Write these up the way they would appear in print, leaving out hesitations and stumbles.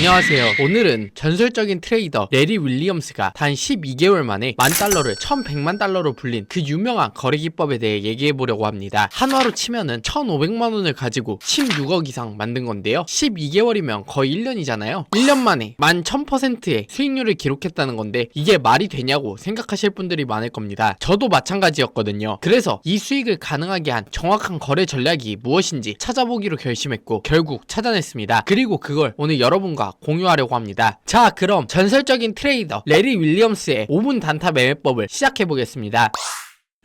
안녕하세요. 오늘은 전설적인 트레이더 레리 윌리엄스가 단 12개월 만에 $10,000를 1,100만 달러로 불린 그 유명한 거래 기법에 대해 얘기해보려고 합니다. 한화로 치면은 1,500만 원을 가지고 16억 이상 만든 건데요. 12개월이면 거의 1년이잖아요. 1년 만에 11,000%의 수익률을 기록했다는 건데 이게 말이 되냐고 생각하실 분들이 많을 겁니다. 저도 마찬가지였거든요. 그래서 이 수익을 가능하게 한 정확한 거래 전략이 무엇인지 찾아보기로 결심했고 결국 찾아냈습니다. 그리고 그걸 오늘 여러분과 공유하려고 합니다. 자, 그럼 전설적인 트레이더 레리 윌리엄스의 5분 단타 매매법을 시작해보겠습니다.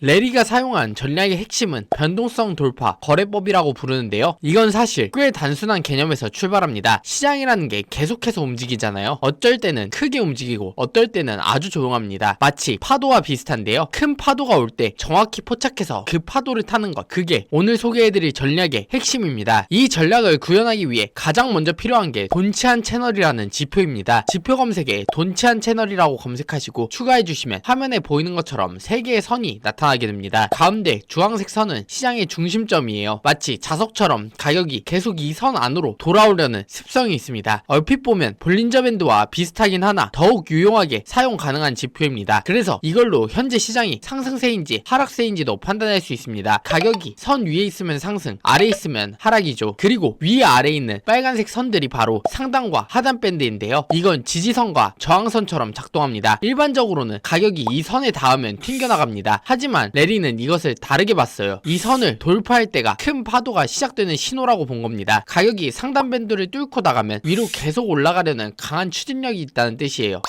레리가 사용한 전략의 핵심은 변동성 돌파 거래법이라고 부르는데요. 이건 사실 꽤 단순한 개념에서 출발합니다. 시장이라는 게 계속해서 움직이잖아요. 어쩔 때는 크게 움직이고 어떨 때는 아주 조용합니다. 마치 파도와 비슷한데요. 큰 파도가 올 때 정확히 포착해서 그 파도를 타는 것, 그게 오늘 소개해드릴 전략의 핵심입니다. 이 전략을 구현하기 위해 가장 먼저 필요한 게 돈치한 채널이라는 지표입니다. 지표 검색에 돈치한 채널이라고 검색하시고 추가해주시면 화면에 보이는 것처럼 3개의 선이 나타나게 됩니다. 가운데 주황색 선은 시장의 중심점이에요. 마치 자석처럼 가격이 계속 이 선 안으로 돌아오려는 습성이 있습니다. 얼핏 보면 볼린저 밴드와 비슷하긴 하나 더욱 유용하게 사용 가능한 지표입니다. 그래서 이걸로 현재 시장이 상승세인지 하락세인지도 판단할 수 있습니다. 가격이 선 위에 있으면 상승, 아래에 있으면 하락이죠. 그리고 위 아래에 있는 빨간색 선들이 바로 상단과 하단 밴드인데요. 이건 지지선과 저항선처럼 작동합니다. 일반적으로는 가격이 이 선에 닿으면 튕겨나갑니다. 하지만 레리는 이것을 다르게 봤어요. 이 선을 돌파할 때가 큰 파도가 시작되는 신호라고 본 겁니다. 가격이 상단 밴드를 뚫고 나가면 위로 계속 올라가려는 강한 추진력이 있다는 뜻이에요.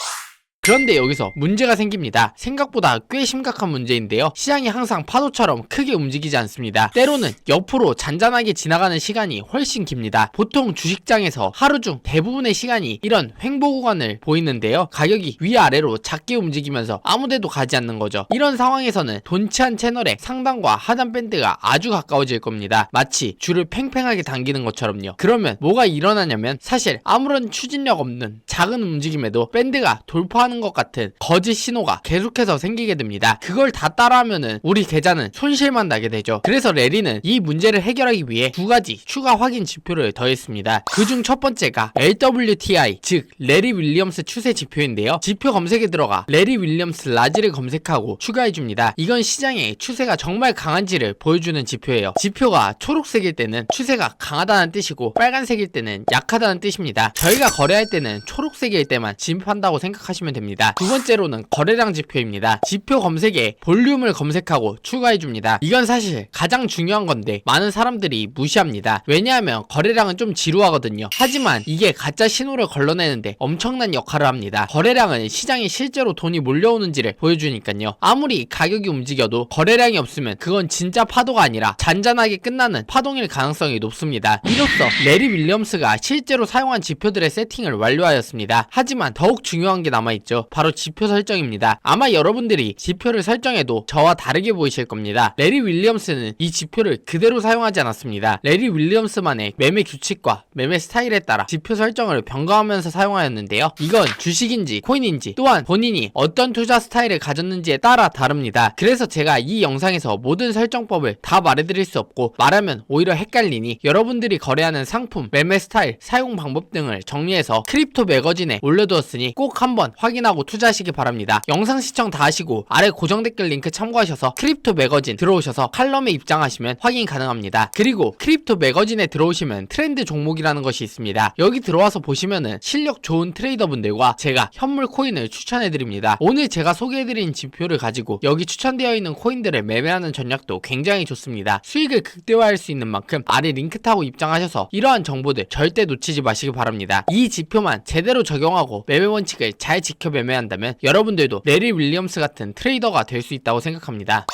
그런데 여기서 문제가 생깁니다. 생각보다 꽤 심각한 문제인데요. 시장이 항상 파도처럼 크게 움직이지 않습니다. 때로는 옆으로 잔잔하게 지나가는 시간이 훨씬 깁니다. 보통 주식장에서 하루 중 대부분의 시간이 이런 횡보 구간을 보이는데요. 가격이 위아래로 작게 움직이면서 아무데도 가지 않는 거죠. 이런 상황에서는 돈치한 채널의 상단과 하단 밴드가 아주 가까워질 겁니다. 마치 줄을 팽팽하게 당기는 것처럼요. 그러면 뭐가 일어나냐면 사실 아무런 추진력 없는 작은 움직임에도 밴드가 돌파하는 것 같은 거짓 신호가 계속해서 생기게 됩니다. 그걸 다 따라하면은 우리 계좌는 손실만 나게 되죠. 그래서 레리는 이 문제를 해결하기 위해 2가지 추가 확인 지표를 더했습니다. 그중 첫 번째가 LWTI, 즉 레리 윌리엄스 추세 지표인데요. 지표 검색에 들어가 레리 윌리엄스 라지를 검색하고 추가해줍니다. 이건 시장의 추세가 정말 강한지를 보여주는 지표예요. 지표가 초록색일 때는 추세가 강하다는 뜻이고 빨간색일 때는 약하다는 뜻입니다. 저희가 거래할 때는 초록색일 때만 진입한다고 생각하시면 됩니다. 두 번째로는 거래량 지표입니다. 지표 검색에 볼륨을 검색하고 추가해줍니다. 이건 사실 가장 중요한 건데 많은 사람들이 무시합니다. 왜냐하면 거래량은 좀 지루하거든요. 하지만 이게 가짜 신호를 걸러내는데 엄청난 역할을 합니다. 거래량은 시장에 실제로 돈이 몰려오는지를 보여주니까요. 아무리 가격이 움직여도 거래량이 없으면 그건 진짜 파도가 아니라 잔잔하게 끝나는 파동일 가능성이 높습니다. 이로써 레리 윌리엄스가 실제로 사용한 지표들의 세팅을 완료하였습니다. 하지만 더욱 중요한 게 남아있죠. 바로 지표 설정입니다. 아마 여러분들이 지표를 설정해도 저와 다르게 보이실 겁니다. 레리 윌리엄스는 이 지표를 그대로 사용하지 않았습니다. 레리 윌리엄스만의 매매 규칙과 매매 스타일에 따라 지표 설정을 변경하면서 사용하였는데요. 이건 주식인지 코인인지 또한 본인이 어떤 투자 스타일을 가졌는지에 따라 다릅니다. 그래서 제가 이 영상에서 모든 설정법을 다 말해드릴 수 없고 말하면 오히려 헷갈리니 여러분들이 거래하는 상품, 매매 스타일, 사용 방법 등을 정리해서 크립토 매거진에 올려두었으니 꼭 한번 확인하고 투자하시기 바랍니다. 영상 시청 다 하시고 아래 고정 댓글 링크 참고하셔서 크립토 매거진 들어오셔서 칼럼에 입장하시면 확인 가능합니다. 그리고 크립토 매거진에 들어오시면 트렌드 종목이라는 것이 있습니다. 여기 들어와서 보시면은 실력 좋은 트레이더분들과 제가 현물 코인을 추천해드립니다. 오늘 제가 소개해드린 지표를 가지고 여기 추천되어 있는 코인들을 매매하는 전략도 굉장히 좋습니다. 수익을 극대화할 수 있는 만큼 아래 링크 타고 입장하셔서 이러한 정보들 절대 놓치지 마시기 바랍니다. 이 지표만 제대로 적용하고 매매 원칙을 잘 지켜 매매한다면 여러분들도 레리 윌리엄스 같은 트레이더가 될 수 있다고 생각합니다.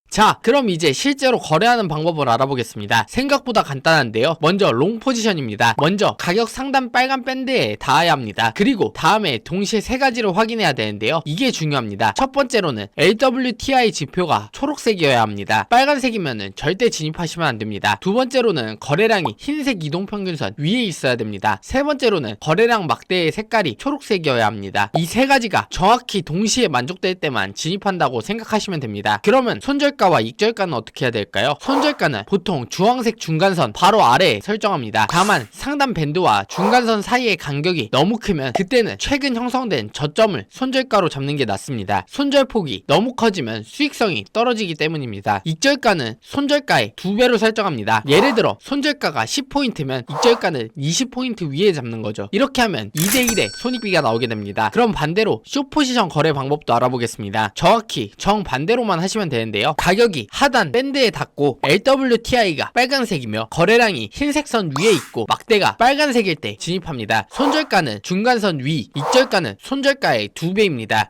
자, 그럼 이제 실제로 거래하는 방법을 알아보겠습니다. 생각보다 간단한데요. 먼저 롱 포지션입니다. 먼저 가격 상단 빨간 밴드에 닿아야 합니다. 그리고 다음에 동시에 3가지를 확인해야 되는데요. 이게 중요합니다. 첫 번째로는 LWTI 지표가 초록색이어야 합니다. 빨간색이면은 절대 진입하시면 안 됩니다. 두 번째로는 거래량이 흰색 이동평균선 위에 있어야 됩니다. 세 번째로는 거래량 막대의 색깔이 초록색이어야 합니다. 이 3가지가 정확히 동시에 만족될 때만 진입한다고 생각하시면 됩니다. 그러면 손절가 손절가와 익절가는 어떻게 해야 될까요? 손절가는 보통 주황색 중간선 바로 아래에 설정합니다. 다만 상단 밴드와 중간선 사이의 간격이 너무 크면 그때는 최근 형성된 저점을 손절가로 잡는 게 낫습니다. 손절폭이 너무 커지면 수익성이 떨어지기 때문입니다. 익절가는 손절가의 2배로 설정합니다. 예를 들어 손절가가 10포인트면 익절가는 20포인트 위에 잡는 거죠. 이렇게 하면 2대1의 손익비가 나오게 됩니다. 그럼 반대로 숏포지션 거래 방법도 알아보겠습니다. 정확히 정반대로만 하시면 되는데요. 가격이 하단 밴드에 닿고 LWTI가 빨간색이며 거래량이 흰색 선 위에 있고 막대가 빨간색일 때 진입합니다. 손절가는 중간선 위, 익절가는 손절가의 2배입니다.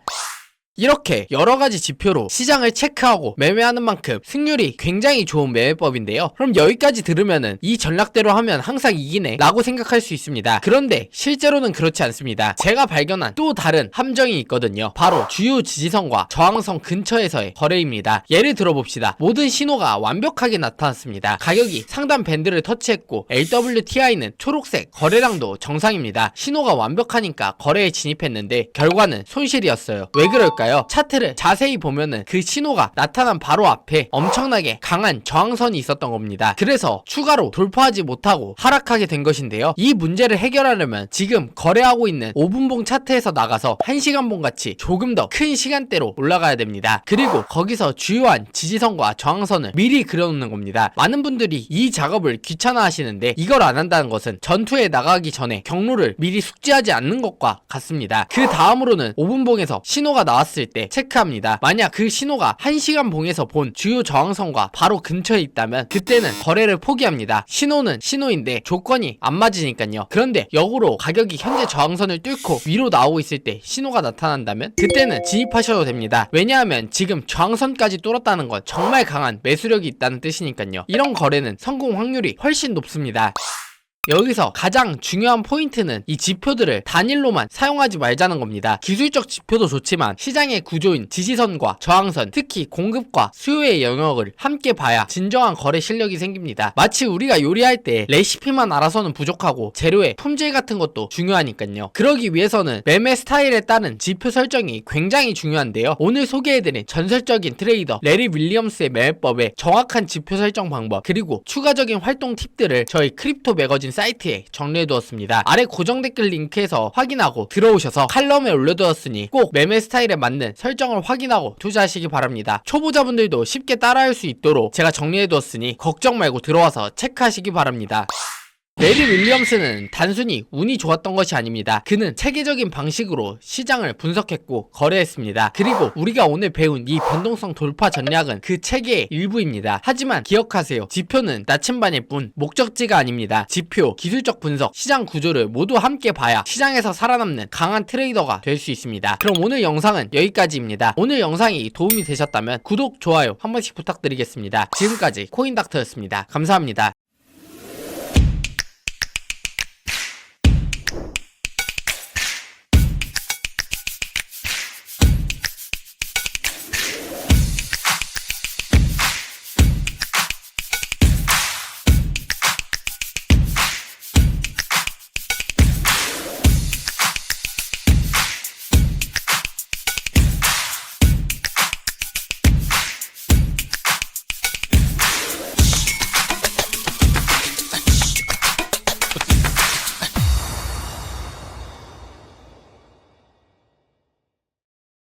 이렇게 여러가지 지표로 시장을 체크하고 매매하는 만큼 승률이 굉장히 좋은 매매법인데요. 그럼 여기까지 들으면은 이 전략대로 하면 항상 이기네 라고 생각할 수 있습니다. 그런데 실제로는 그렇지 않습니다. 제가 발견한 또 다른 함정이 있거든요. 바로 주요 지지선과 저항선 근처에서의 거래입니다. 예를 들어봅시다. 모든 신호가 완벽하게 나타났습니다. 가격이 상단 밴드를 터치했고 LWTI는 초록색, 거래량도 정상입니다. 신호가 완벽하니까 거래에 진입했는데 결과는 손실이었어요. 왜 그럴까요? 차트를 자세히 보면은 그 신호가 나타난 바로 앞에 엄청나게 강한 저항선이 있었던 겁니다. 그래서 추가로 돌파하지 못하고 하락하게 된 것인데요. 이 문제를 해결하려면 지금 거래하고 있는 5분봉 차트에서 나가서 1시간봉 같이 조금 더 큰 시간대로 올라가야 됩니다. 그리고 거기서 주요한 지지선과 저항선을 미리 그려놓는 겁니다. 많은 분들이 이 작업을 귀찮아 하시는데 이걸 안 한다는 것은 전투에 나가기 전에 경로를 미리 숙지하지 않는 것과 같습니다. 그 다음으로는 5분봉에서 신호가 나왔을 때 체크합니다. 만약 그 신호가 1시간 봉에서 본 주요 저항선과 바로 근처에 있다면 그때는 거래를 포기합니다. 신호는 신호인데 조건이 안 맞으니까요. 그런데 역으로 가격이 현재 저항선을 뚫고 위로 나오고 있을 때 신호가 나타난다면 그때는 진입하셔도 됩니다. 왜냐하면 지금 저항선까지 뚫었다는 건 정말 강한 매수력이 있다는 뜻이니까요. 이런 거래는 성공 확률이 훨씬 높습니다. 여기서 가장 중요한 포인트는 이 지표들을 단일로만 사용하지 말자는 겁니다. 기술적 지표도 좋지만 시장의 구조인 지지선과 저항선, 특히 공급과 수요의 영역을 함께 봐야 진정한 거래 실력이 생깁니다. 마치 우리가 요리할 때 레시피만 알아서는 부족하고 재료의 품질 같은 것도 중요하니까요. 그러기 위해서는 매매 스타일에 따른 지표 설정이 굉장히 중요한데요. 오늘 소개해드린 전설적인 트레이더 레리 윌리엄스의 매매법의 정확한 지표 설정 방법 그리고 추가적인 활동 팁들을 저희 크립토 매거진 사이트에 정리해두었습니다. 아래 고정 댓글 링크에서 확인하고 들어오셔서 칼럼에 올려두었으니 꼭 매매 스타일에 맞는 설정을 확인하고 투자하시기 바랍니다. 초보자분들도 쉽게 따라할 수 있도록 제가 정리해두었으니 걱정 말고 들어와서 체크하시기 바랍니다. 레리 윌리엄스는 단순히 운이 좋았던 것이 아닙니다. 그는 체계적인 방식으로 시장을 분석했고 거래했습니다. 그리고 우리가 오늘 배운 이 변동성 돌파 전략은 그 체계의 일부입니다. 하지만 기억하세요. 지표는 나침반일 뿐 목적지가 아닙니다. 지표, 기술적 분석, 시장 구조를 모두 함께 봐야 시장에서 살아남는 강한 트레이더가 될 수 있습니다. 그럼 오늘 영상은 여기까지입니다. 오늘 영상이 도움이 되셨다면 구독, 좋아요 한 번씩 부탁드리겠습니다. 지금까지 코인닥터였습니다. 감사합니다.